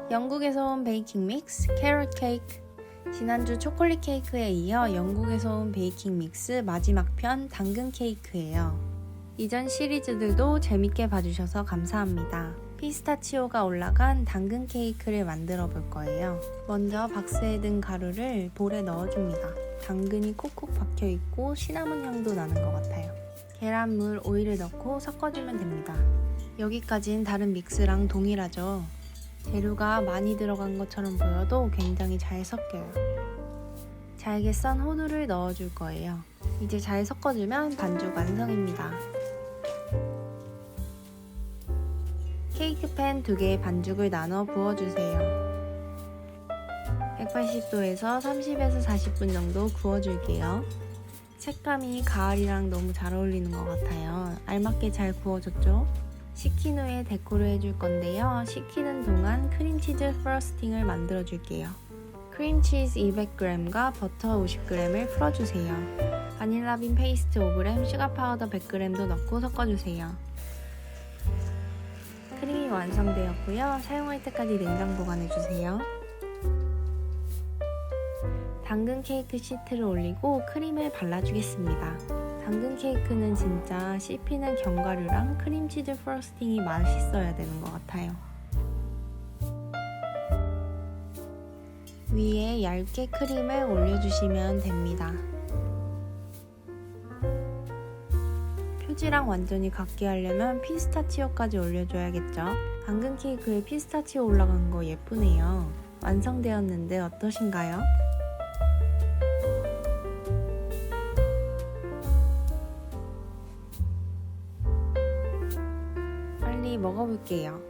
영국에서 온 베이킹 믹스 캐럿 케이크. 지난주 초콜릿 케이크에 이어 영국에서 온 베이킹 믹스 마지막 편 당근 케이크예요. 이전 시리즈들도 재밌게 봐주셔서 감사합니다. 피스타치오가 올라간 당근 케이크를 만들어 볼 거예요. 먼저 박스에 든 가루를 볼에 넣어줍니다. 당근이 콕콕 박혀 있고 시나몬 향도 나는 것 같아요. 계란물, 오일을 넣고 섞어주면 됩니다. 여기까진 다른 믹스랑 동일하죠. 재료가 많이 들어간 것처럼 보여도 굉장히 잘 섞여요. 잘게 썬 호두를 넣어줄 거예요. 이제 잘 섞어주면 반죽 완성입니다. 케이크팬 2개의 반죽을 나눠 부어주세요. 180도에서 30에서 40분 정도 구워줄게요. 색감이 가을이랑 너무 잘 어울리는 것 같아요. 알맞게 잘 구워졌죠? 식힌 후에 데코를 해줄 건데요. 식히는 동안 크림치즈 프로스팅을 만들어 줄게요. 크림치즈 200g과 버터 50g을 풀어주세요. 바닐라빈 페이스트 5g, 슈가 파우더 100g도 넣고 섞어주세요. 크림이 완성되었고요. 사용할 때까지 냉장 보관해주세요. 당근 케이크 시트를 올리고 크림을 발라주겠습니다. 당근 케이크는 진짜 씹히는 견과류랑 크림치즈 프로스팅이 맛있어야 되는 것 같아요. 위에 얇게 크림을 올려주시면 됩니다. 표지랑 완전히 같게 하려면 피스타치오까지 올려줘야겠죠? 당근 케이크에 피스타치오 올라간 거 예쁘네요. 완성되었는데 어떠신가요? 빨리 먹어볼게요.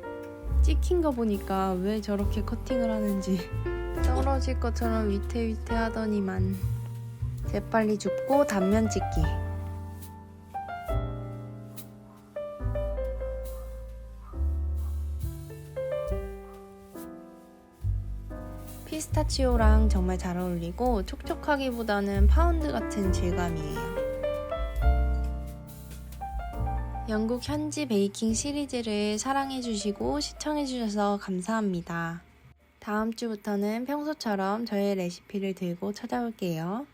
찍힌 거 보니까 왜 저렇게 커팅을 하는지 떨어질 것처럼 위태위태하더니만. 재빨리 줍고 단면 찍기. 피스타치오랑 정말 잘 어울리고 촉촉하기보다는 파운드 같은 질감이에요. 영국 현지 베이킹 시리즈를 사랑해주시고 시청해주셔서 감사합니다. 다음 주부터는 평소처럼 저의 레시피를 들고 찾아올게요.